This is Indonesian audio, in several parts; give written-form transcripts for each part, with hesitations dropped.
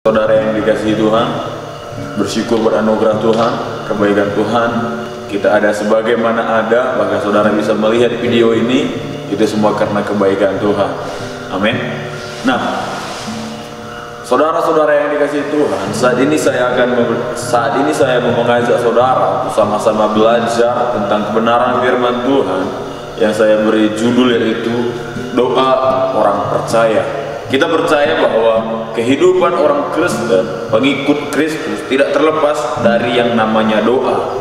Saudara yang dikasihi Tuhan, bersyukur beranugerah Tuhan, kebaikan Tuhan. Kita ada sebagaimana ada, bahkan saudara bisa melihat video ini, itu semua karena kebaikan Tuhan. Amin. Nah, saudara-saudara yang dikasihi Tuhan, saat ini saya mau mengajak saudara untuk sama-sama belajar tentang kebenaran firman Tuhan yang saya beri judul yaitu doa orang percaya. Kita percaya bahwa kehidupan orang Kristen, pengikut Kristus, tidak terlepas dari yang namanya doa.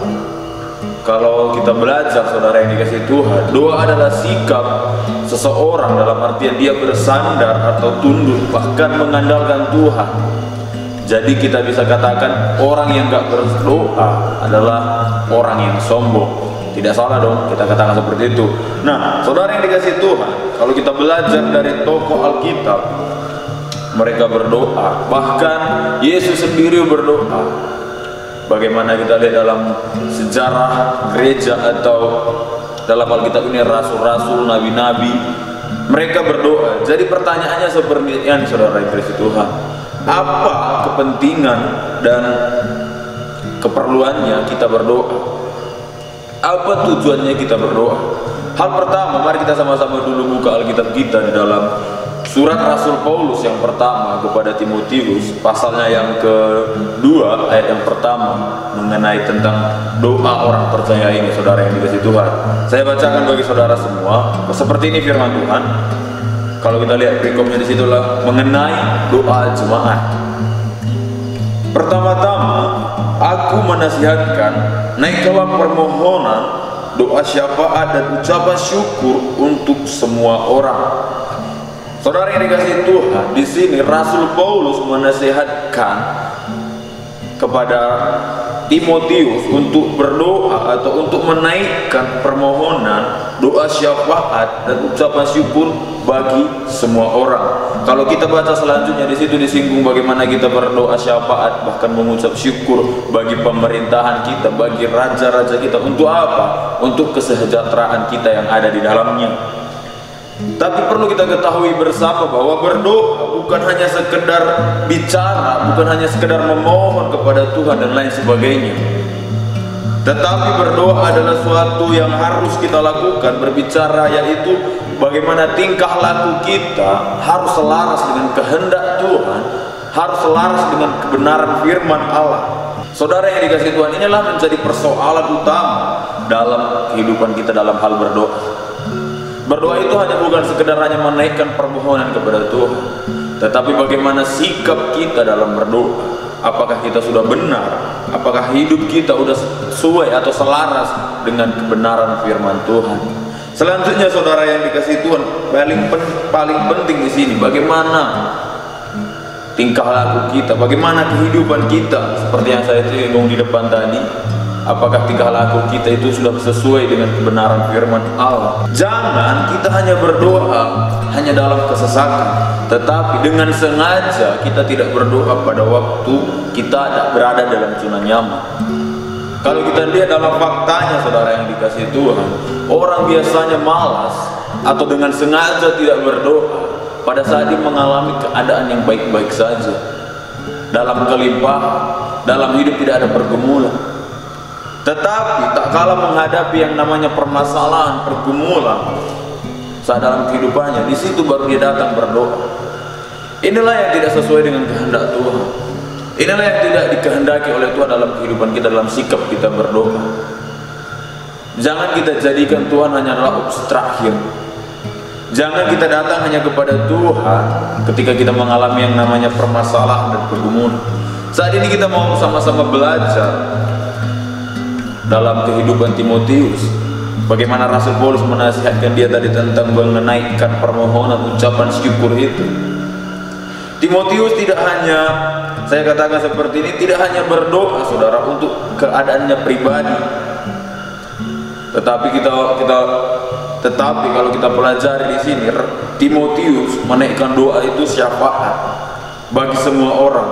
Kalau kita belajar, saudara yang dikasihi Tuhan, doa adalah sikap seseorang dalam artian dia bersandar atau tunduk, bahkan mengandalkan Tuhan. Jadi kita bisa katakan orang yang gak berdoa adalah orang yang sombong. Tidak salah dong kita katakan seperti itu. Nah, saudara yang dikasihi Tuhan, kalau kita belajar dari tokoh Alkitab, mereka berdoa. Bahkan Yesus sendiri berdoa. Bagaimana kita lihat dalam sejarah gereja atau dalam Alkitab ini, rasul-rasul, nabi-nabi, mereka berdoa. Jadi pertanyaannya seperti ini, saudara yang dikasihi Tuhan, apa kepentingan dan keperluannya kita berdoa? Apa tujuannya kita berdoa? Hal pertama, mari kita sama-sama dulu buka Alkitab kita di dalam surat Rasul Paulus yang pertama kepada Timotius, pasalnya yang kedua, ayat yang pertama, mengenai tentang doa orang percaya ini, saudara yang dikasihi Tuhan. Saya bacakan bagi saudara semua. Seperti ini firman Tuhan. Kalau kita lihat perikopnya di situlah mengenai doa jemaat. Pertama-tama, aku menasihatkan, naiklah permohonan, doa syafaat dan ucapan syukur untuk semua orang. Saudara yang dikasihi Tuhan, di sini Rasul Paulus menasihatkan kepada Timotius untuk berdoa atau untuk menaikkan permohonan, doa syafaat dan ucapan syukur bagi semua orang. Kalau kita baca selanjutnya, di situ disinggung bagaimana kita berdoa syafaat, bahkan mengucap syukur bagi pemerintahan kita, bagi raja-raja kita. Untuk apa? Untuk kesejahteraan kita yang ada di dalamnya. Tapi perlu kita ketahui bersama bahwa berdoa bukan hanya sekedar bicara, bukan hanya sekedar memohon kepada Tuhan dan lain sebagainya. Tetapi berdoa adalah suatu yang harus kita lakukan. Berbicara yaitu bagaimana tingkah laku kita harus selaras dengan kehendak Tuhan, harus selaras dengan kebenaran firman Allah. Saudara yang dikasihi Tuhan, inilah menjadi persoalan utama dalam kehidupan kita dalam hal berdoa. Berdoa itu bukan sekedar hanya menaikkan permohonan kepada Tuhan, tetapi bagaimana sikap kita dalam berdoa. Apakah kita sudah benar? Apakah hidup kita sudah sesuai atau selaras dengan kebenaran firman Tuhan? Selanjutnya, saudara yang dikasihi Tuhan, paling penting di sini bagaimana tingkah laku kita, bagaimana kehidupan kita, seperti yang saya singgung di depan tadi. Apakah tingkah laku kita itu sudah sesuai dengan kebenaran firman Allah? Jangan kita hanya berdoa hanya dalam kesesakan, tetapi dengan sengaja kita tidak berdoa pada waktu kita berada dalam zona nyaman. Kalau kita lihat dalam faktanya, saudara yang dikasihi Tuhan, orang biasanya malas atau dengan sengaja tidak berdoa pada saat dia mengalami keadaan yang baik-baik saja, dalam kelimpahan, dalam hidup tidak ada pergumulan. Tetapi tak kalah menghadapi yang namanya permasalahan, pergumulan saat dalam kehidupannya, di situ baru dia datang berdoa. Inilah yang tidak sesuai dengan kehendak Tuhan. Inilah yang tidak dikehendaki oleh Tuhan dalam kehidupan kita, dalam sikap kita berdoa. Jangan kita jadikan Tuhan hanyalah opsi terakhir. Jangan kita datang hanya kepada Tuhan ketika kita mengalami yang namanya permasalahan dan pergumulan. Saat ini kita mau sama-sama belajar dalam kehidupan Timotius, bagaimana Rasul Paulus menasihatkan dia tadi tentang menaikkan permohonan, ucapan syukur itu. Timotius tidak hanya, saya katakan seperti ini, tidak hanya berdoa, saudara, untuk keadaannya pribadi, tetapi kalau kita pelajari di sini, Timotius menaikkan doa itu syafaat bagi semua orang.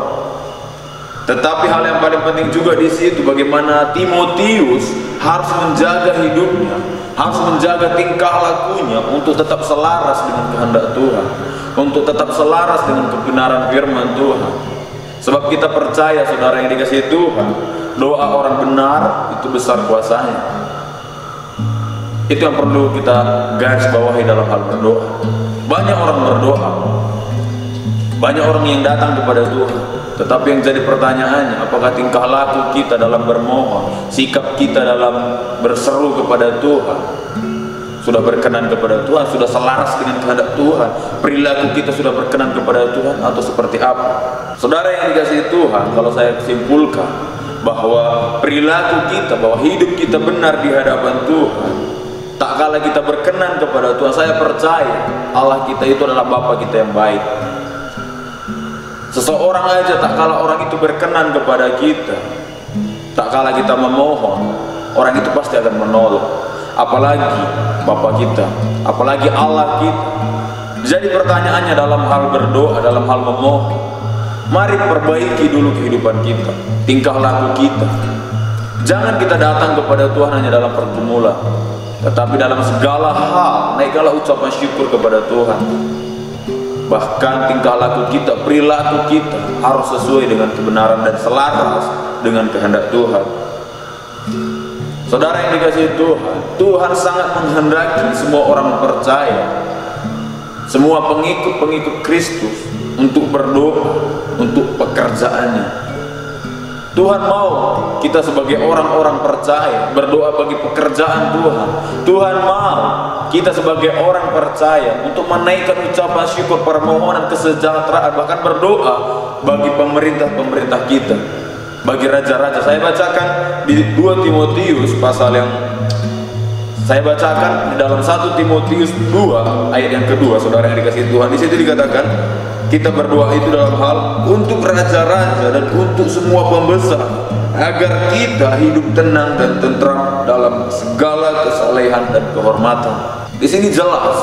Tetapi hal yang paling penting juga di situ, bagaimana Timotius harus menjaga hidupnya, harus menjaga tingkah lakunya untuk tetap selaras dengan kehendak Tuhan, untuk tetap selaras dengan kebenaran firman Tuhan. Sebab kita percaya, saudara yang dikasihi Tuhan, doa orang benar itu besar kuasanya. Itu yang perlu kita garis bawahi dalam hal berdoa. Banyak orang berdoa, banyak orang yang datang kepada Tuhan, tetapi yang jadi pertanyaannya, apakah tingkah laku kita dalam bermohon, sikap kita dalam berseru kepada Tuhan sudah berkenan kepada Tuhan, sudah selaras dengan kehendak Tuhan, perilaku kita sudah berkenan kepada Tuhan, atau seperti apa? Saudara yang dikasihi Tuhan, kalau saya simpulkan bahwa perilaku kita, bahwa hidup kita benar di hadapan Tuhan, tak kala kita berkenan kepada Tuhan, saya percaya Allah kita itu adalah Bapa kita yang baik. Seseorang aja tak kala orang itu berkenan kepada kita, tak kala kita memohon, orang itu pasti akan menolak. Apalagi Bapa kita, apalagi Allah kita. Jadi pertanyaannya dalam hal berdoa, dalam hal memohon, mari perbaiki dulu kehidupan kita, tingkah laku kita. Jangan kita datang kepada Tuhan hanya dalam pergumulan, tetapi dalam segala hal naikkanlah ucapan syukur kepada Tuhan. Bahkan tingkah laku kita, perilaku kita harus sesuai dengan kebenaran dan selaras dengan kehendak Tuhan. Saudara yang dikasihi Tuhan, Tuhan sangat menghendaki semua orang percaya, semua pengikut-pengikut Kristus untuk berdoa untuk pekerjaannya. Tuhan mau kita sebagai orang-orang percaya berdoa bagi pekerjaan Tuhan. Tuhan mau kita sebagai orang percaya untuk menaikkan ucapan syukur, permohonan kesejahteraan, bahkan berdoa bagi pemerintah-pemerintah kita, bagi raja-raja. Saya bacakan di 2 Timotius pasal yang saya bacakan di dalam 1 Timotius 2 ayat yang kedua, saudara yang dikasihi Tuhan. Di situ dikatakan kita berdoa itu dalam hal untuk raja-raja dan untuk semua pembesar, agar kita hidup tenang dan tentram dalam segala kesalehan dan kehormatan. Di sini jelas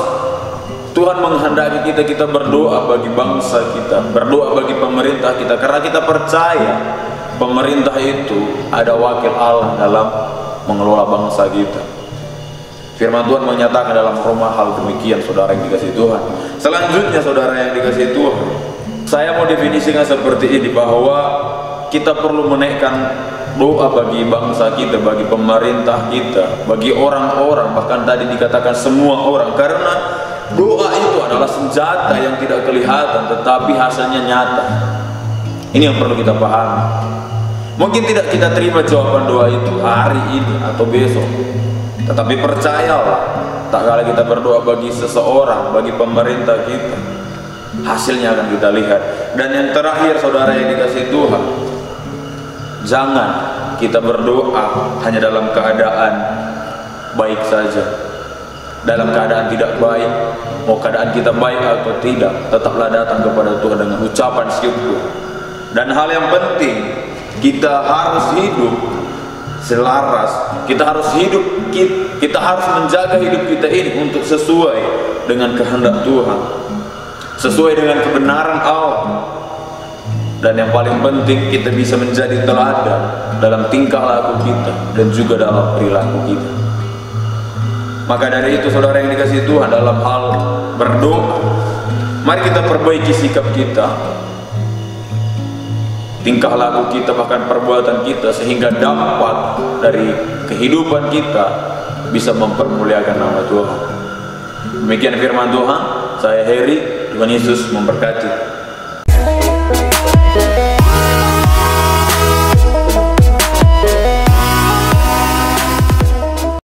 Tuhan menghendaki kita berdoa bagi bangsa kita, berdoa bagi pemerintah kita, karena kita percaya pemerintah itu ada wakil Allah dalam mengelola bangsa kita. Firman Tuhan menyatakan dalam Roma hal demikian, saudara yang dikasihi Tuhan. Selanjutnya, saudara yang dikasihi Tuhan, saya mau definisikan seperti ini, bahwa kita perlu menaikkan doa bagi bangsa kita, bagi pemerintah kita, bagi orang-orang, bahkan tadi dikatakan semua orang, karena doa itu adalah senjata yang tidak kelihatan tetapi hasilnya nyata. Ini yang perlu kita pahami. Mungkin tidak kita terima jawaban doa itu hari ini atau besok, tetapi percayalah, tak kala kita berdoa bagi seseorang, bagi pemerintah kita, hasilnya akan kita lihat. Dan yang terakhir, saudara yang dikasihi Tuhan, jangan kita berdoa hanya dalam keadaan baik saja. Dalam keadaan tidak baik, mau keadaan kita baik atau tidak, tetaplah datang kepada Tuhan dengan ucapan syukur. Dan hal yang penting, kita harus hidup selaras, kita harus menjaga hidup kita ini untuk sesuai dengan kehendak Tuhan, sesuai dengan kebenaran Allah. Dan yang paling penting, kita bisa menjadi teladan dalam tingkah laku kita dan juga dalam perilaku kita. Maka dari itu, saudara yang dikasihi Tuhan, dalam hal berdoa, mari kita perbaiki sikap kita, tingkah laku kita, bahkan perbuatan kita, sehingga dampak dari kehidupan kita bisa mempermuliakan nama Tuhan. Demikian firman Tuhan. Saya Heri, Tuhan Yesus memberkati.